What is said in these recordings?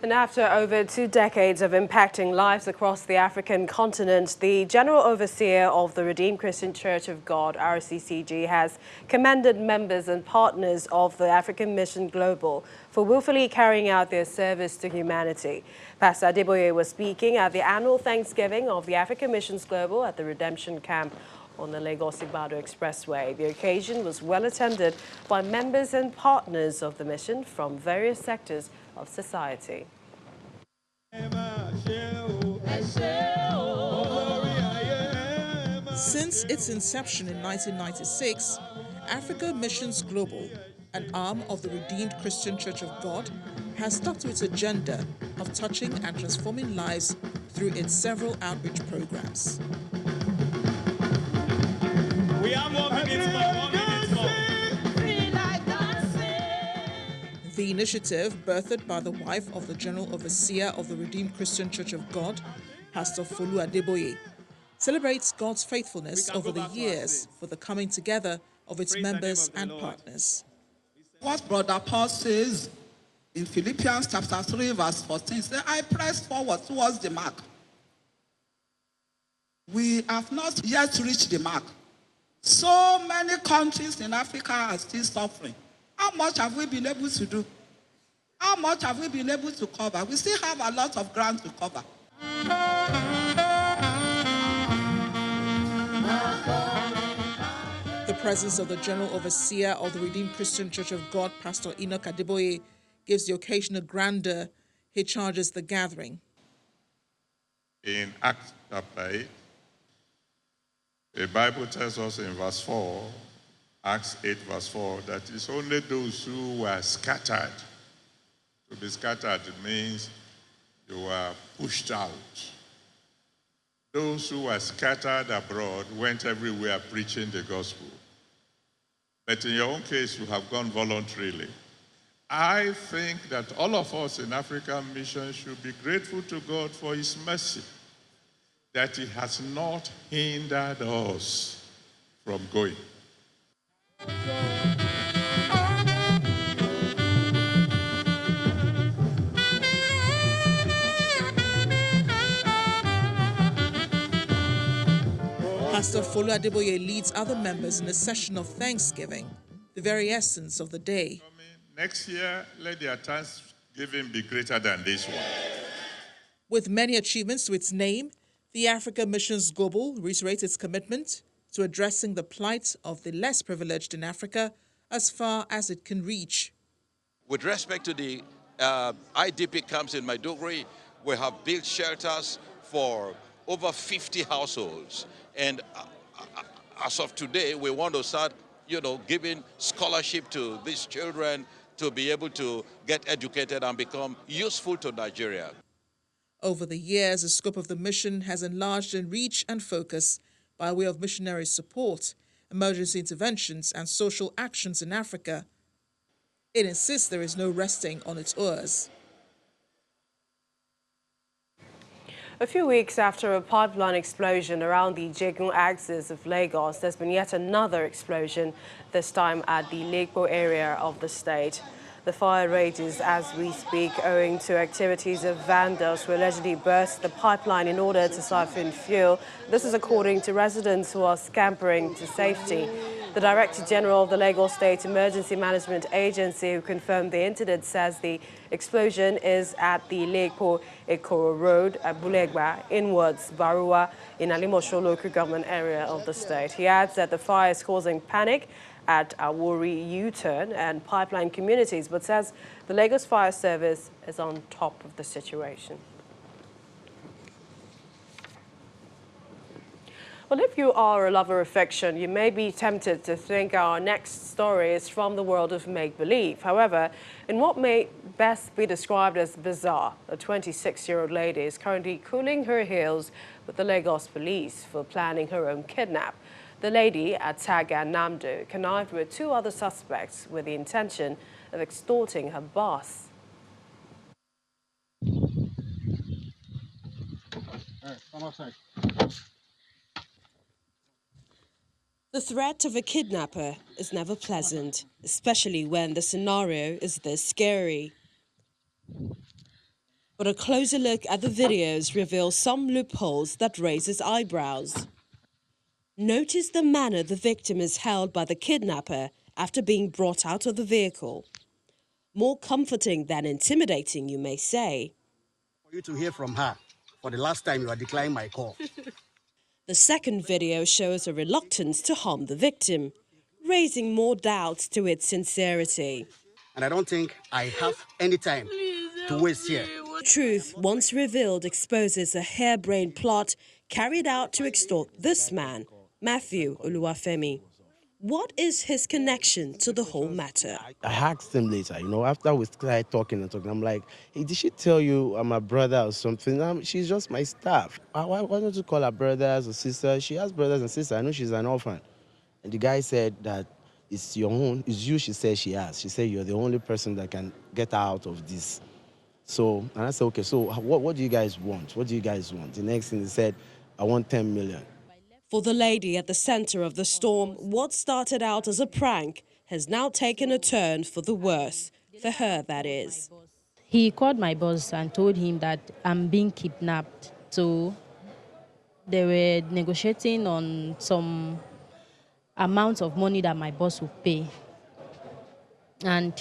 And after over 2 decades of impacting lives across the African continent, the General Overseer of the Redeemed Christian Church of God, RCCG, has commended members and partners of the African Mission Global for willfully carrying out their service to humanity. Pastor Adeboye was speaking at the annual Thanksgiving of the African Missions Global at the Redemption Camp on the Lagos-Ibadan Expressway. The occasion was well attended by members and partners of the mission from various sectors of society. Since its inception in 1996, Africa Missions Global, an arm of the Redeemed Christian Church of God, has stuck to its agenda of touching and transforming lives through its several outreach programs. We have 1 minute more, 1 minute more. The initiative, birthed by the wife of the General Overseer of the Redeemed Christian Church of God, Pastor Folu Adeboye, celebrates God's faithfulness over the years for the coming together of its members and partners. What Brother Paul says in Philippians chapter 3, verse 14, says, I press forward towards the mark. We have not yet reached the mark. So many countries in Africa are still suffering. How much have we been able to do? How much have we been able to cover? We still have a lot of ground to cover. The presence of the General Overseer of the Redeemed Christian Church of God, Pastor Enoch Adeboye, gives the occasion a grandeur. He charges the gathering. In Acts chapter 8, the Bible tells us in verse 4, Acts 8 verse 4, that it's only those who were scattered. To be scattered means you were pushed out. Those who were scattered abroad went everywhere preaching the gospel. But in your own case, you have gone voluntarily. I think that all of us in African Mission should be grateful to God for his mercy, that he has not hindered us from going. Pastor Folu Adeboye leads other members in a session of thanksgiving, the very essence of the day. Next year, let their thanksgiving be greater than this one. With many achievements to its name, the Africa Missions Global reiterates its commitment to addressing the plight of the less privileged in Africa as far as it can reach. With respect to the IDP camps in Maiduguri, we have built shelters for over 50 households. And as of today, we want to start, giving scholarship to these children to be able to get educated and become useful to Nigeria. Over the years, the scope of the mission has enlarged in reach and focus by way of missionary support, emergency interventions, and social actions in Africa. It insists there is no resting on its oars. A few weeks after a pipeline explosion around the Jegun axis of Lagos, there's been yet another explosion, this time at the Lekpo area of the state. The fire rages as we speak owing to activities of vandals who allegedly burst the pipeline in order to siphon fuel. This is according to residents who are scampering to safety. The Director General of the Lagos State Emergency Management Agency, who confirmed the incident, says the explosion is at the Lekpo Ekoro Road at Bulegba, inwards Barua, in Alimosho local government area of the state. He adds that the fire is causing panic at Awori U-turn and pipeline communities, but says the Lagos Fire Service is on top of the situation. Well, if you are a lover of fiction, you may be tempted to think our next story is from the world of make-believe. However, in what may best be described as bizarre, a 26-year-old lady is currently cooling her heels with the Lagos police for planning her own kidnap. The lady, Ataga Namdo, connived with 2 other suspects with the intention of extorting her boss. Come outside. The threat of a kidnapper is never pleasant, especially when the scenario is this scary. But a closer look at the videos reveals some loopholes that raises eyebrows. Notice the manner the victim is held by the kidnapper after being brought out of the vehicle. More comforting than intimidating, you may say. For you to hear from her for the last time, you are declining my call. The second video shows a reluctance to harm the victim, raising more doubts to its sincerity. And I don't think I have any time to waste here. The truth, once revealed, exposes a harebrained plot carried out to extort this man, Matthew Oluwafemi. What is his connection to the whole matter? I asked him later, after we started talking, I'm like, hey, did she tell you I'm a brother or something? She's just my staff. Why don't you call her brothers or sisters? She has brothers and sisters. I know she's an orphan. And the guy said that it's your own, it's you she said she has. She said you're the only person that can get her out of this. So, and I said, okay, so what do you guys want? What do you guys want? The next thing he said, I want 10 million. For the lady at the center of the storm, what started out as a prank has now taken a turn for the worse. For her, that is. He called my boss and told him that I'm being kidnapped. So they were negotiating on some amount of money that my boss would pay. And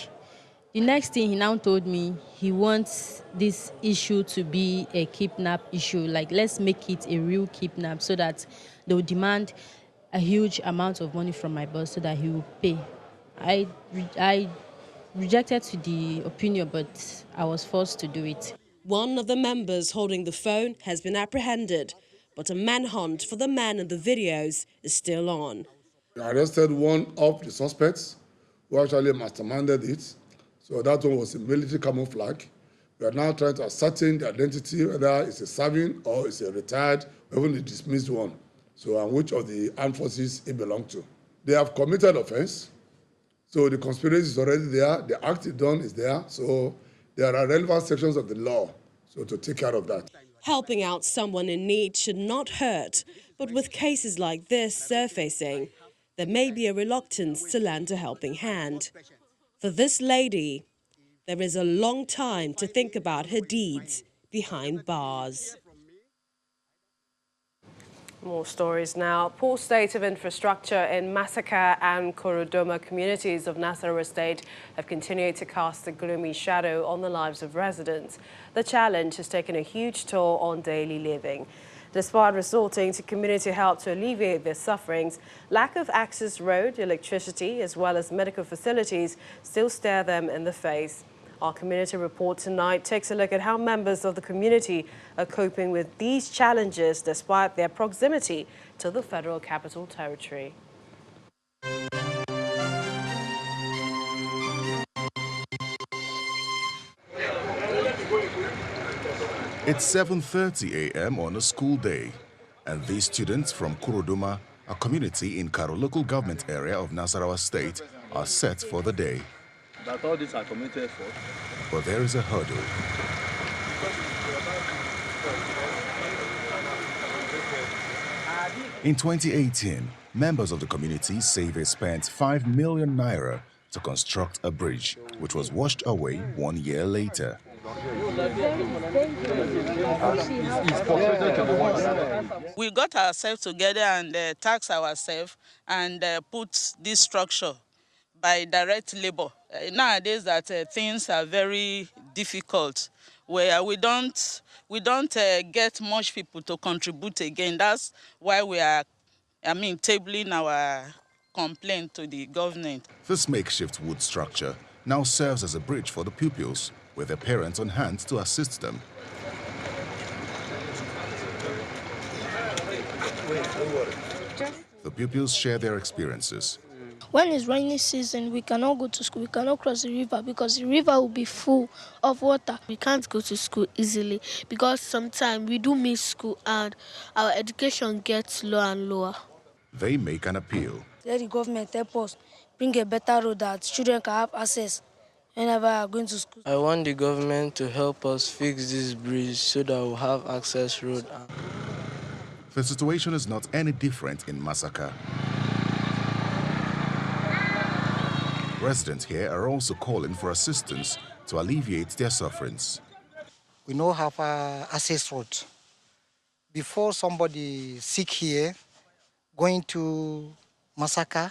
the next thing he now told me, he wants this issue to be a kidnap issue. Like, let's make it a real kidnap so that they will demand a huge amount of money from my boss so that he will pay. I rejected to the opinion, but I was forced to do it. One of the members holding the phone has been apprehended, but a manhunt for the man in the videos is still on. We arrested one of the suspects who actually masterminded it. So that one was a military camouflage. We are now trying to ascertain the identity, whether it's a serving or it's a retired, or even a dismissed one. So, and which of the armed forces it belonged to. They have committed offense. So the conspiracy is already there. The act done is there. So there are relevant sections of the law so to take care of that. Helping out someone in need should not hurt. But with cases like this surfacing, there may be a reluctance to lend a helping hand. For this lady, there is a long time to think about her deeds behind bars. More stories now. Poor state of infrastructure in Masaka and Korodoma communities of Nasarawa State have continued to cast a gloomy shadow on the lives of residents. The challenge has taken a huge toll on daily living. Despite resorting to community help to alleviate their sufferings, lack of access road, electricity, as well as medical facilities still stare them in the face. Our community report tonight takes a look at how members of the community are coping with these challenges despite their proximity to the Federal Capital Territory. It's 7:30 a.m. on a school day, and these students from Korodoma, a community in Karo local government area of Nasarawa State, are set for the day. That all these are community efforts. But there is a hurdle. In 2018, members of the community say they spent 5 million naira to construct a bridge, which was washed away 1 year later. We got ourselves together and taxed ourselves and put this structure by direct labor. Nowadays that things are very difficult, where we don't get much people to contribute again. That's why we are, tabling our complaint to the government. This makeshift wood structure now serves as a bridge for the pupils, with their parents on hand to assist them. The pupils share their experiences. When it's rainy season, we cannot go to school. We cannot cross the river because the river will be full of water. We can't go to school easily because sometimes we do miss school and our education gets lower and lower. They make an appeal. Let the government help us bring a better road that children can have access whenever they are going to school. I want the government to help us fix this bridge so that we'll have access road. The situation is not any different in Masaka. Residents here are also calling for assistance to alleviate their sufferings. we no have access road. Before somebody sick here, going to Masaka,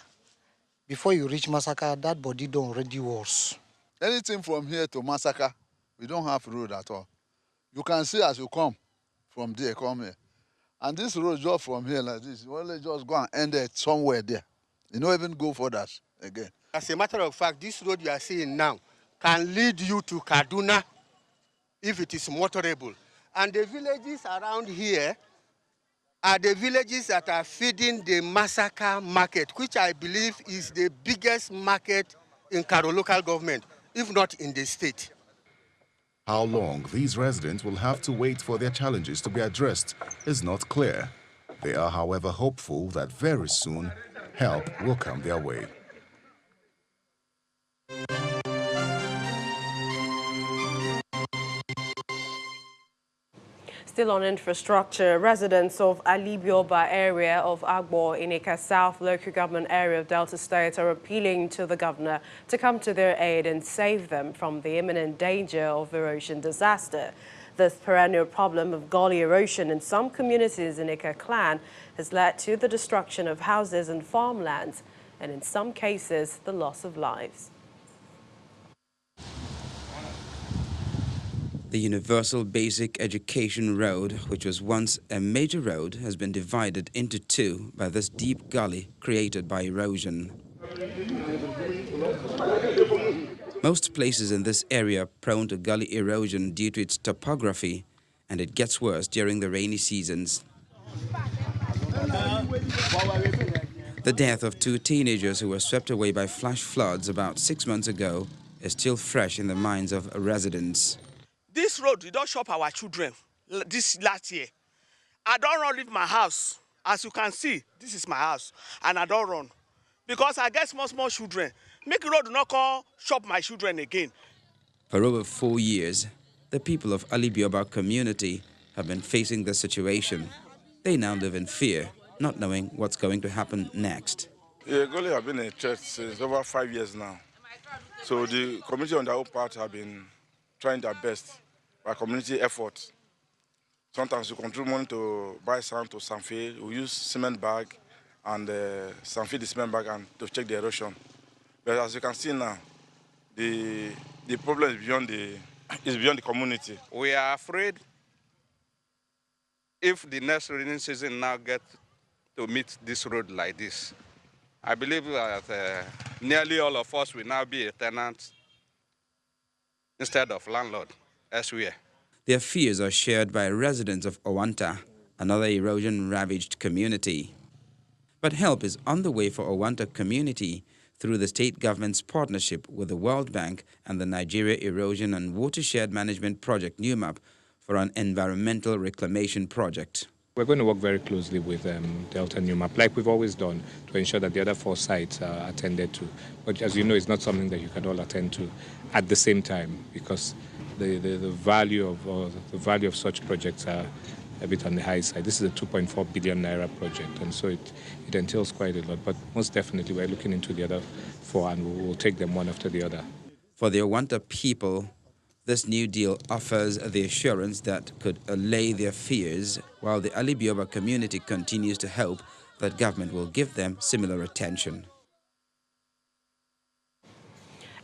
before you reach Masaka, that body don't already worse. Anything from here to Masaka, we don't have road at all. You can see as you come from there, come here. And this road just from here like this, you only just go and end it somewhere there. You don't even go for that again. As a matter of fact, this road you are seeing now can lead you to Kaduna if it is motorable. And the villages around here are the villages that are feeding the Masaka market, which I believe is the biggest market in Karo local government, if not in the state. How long these residents will have to wait for their challenges to be addressed is not clear. They are, however, hopeful that very soon help will come their way. Still on infrastructure, residents of Alibioba area of Agbo in Ika South local government area of Delta State are appealing to the governor to come to their aid and save them from the imminent danger of erosion disaster. This perennial problem of gully erosion in some communities in Ika clan has led to the destruction of houses and farmlands, and in some cases, the loss of lives. The Universal Basic Education Road, which was once a major road, has been divided into two by this deep gully created by erosion. Most places in this area are prone to gully erosion due to its topography, and it gets worse during the rainy seasons. The death of two teenagers who were swept away by flash floods about 6 months ago is still fresh in the minds of residents. This road, we don't shop our children this last year. I don't run leave my house. As you can see, this is my house, and I don't run. Because I get small children. Make the road not call shop my children again. For over 4 years, the people of Alibioba community have been facing this situation. They now live in fear, not knowing what's going to happen next. Ughelli have been in church since over 5 years now. So the community on their own part have been trying their best by community effort. Sometimes we contribute money to buy sand to Zamfara. We use cement bag and Zamfara the cement bag and to check the erosion. But as you can see now, the problem is beyond the community. We are afraid if the next rainy season now get to meet this road like this. I believe that nearly all of us will now be a tenant instead of landlord elsewhere. Their fears are shared by residents of Owanta, another erosion-ravaged community. But help is on the way for Owanta community through the state government's partnership with the World Bank and the Nigeria Erosion and Watershed Management Project NUMAP for an environmental reclamation project. We're going to work very closely with Delta NUMAP, like we've always done, to ensure that the other 4 sites are attended to. But as you know, it's not something that you can all attend to at the same time, because the value of such projects are a bit on the high side. This is a 2.4 billion naira project, and so it entails quite a lot. But most definitely, we're looking into the other 4, and we'll take them one after the other. For the Owanta people, this new deal offers the assurance that could allay their fears, while the Alibioba community continues to hope that government will give them similar attention.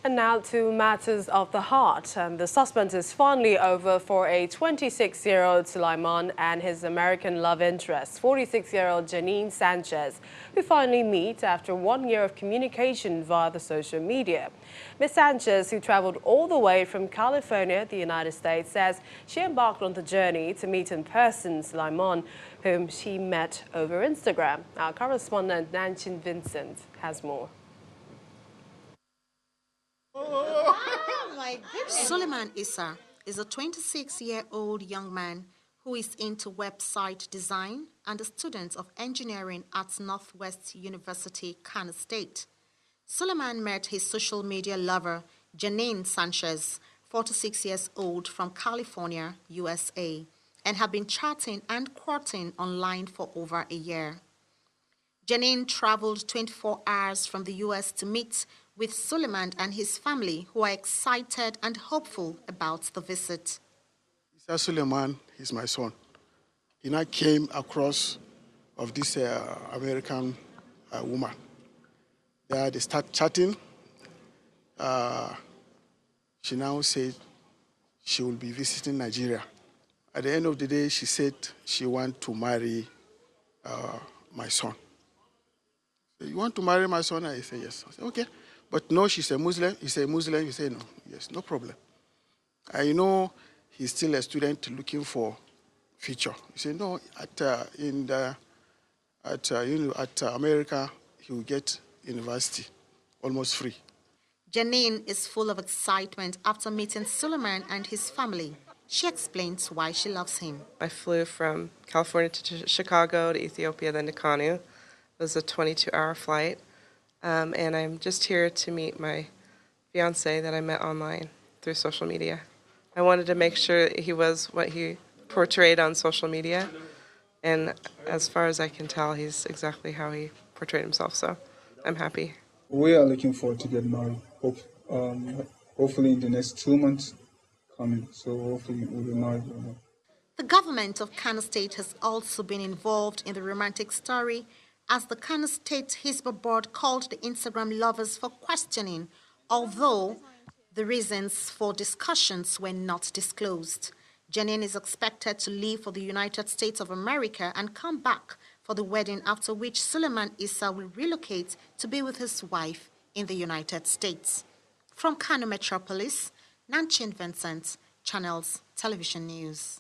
And now to matters of the heart. The suspense is finally over for a 26-year-old Sulaiman and his American love interest, 46-year-old Janine Sanchez, who finally meet after 1 year of communication via the social media. Ms. Sanchez, who traveled all the way from California, the United States, says she embarked on the journey to meet in person Sulaiman, whom she met over Instagram. Our correspondent Nanchin Vincent has more. Oh my goodness. Suleiman Issa is a 26-year-old young man who is into website design and a student of engineering at Northwest University, Kano State. Suleiman met his social media lover, Janine Sanchez, 46 years old from California, USA, and have been chatting and courting online for over a year. Janine traveled 24 hours from the U.S. to meet with Suleiman and his family, who are excited and hopeful about the visit. Mr. Suleiman is my son. He now came across of this American woman. There they start chatting. She now said she will be visiting Nigeria. At the end of the day, she said she wants to marry my son. You want to marry my son? I say yes. I say okay. But no, she's a Muslim. He said Muslim. You say no. Yes, no problem. I know he's still a student looking for future. He said no. At America, he will get university almost free. Janine is full of excitement after meeting Suleiman and his family. She explains why she loves him. I flew from California to Chicago, to Ethiopia, then to Kanu. It was a 22-hour flight. And I'm just here to meet my fiancé that I met online through social media. I wanted to make sure he was what he portrayed on social media. And as far as I can tell, he's exactly how he portrayed himself, so I'm happy. We are looking forward to get married, hopefully in the next 2 months coming, so hopefully we'll be married. The government of Kano State has also been involved in the romantic story, as the Kano State Hisbah Board called the Instagram lovers for questioning, although the reasons for discussions were not disclosed. Janine is expected to leave for the United States of America and come back for the wedding, after which Suleiman Issa will relocate to be with his wife in the United States. From Kano Metropolis, Nanchin Vincent, Channels Television News.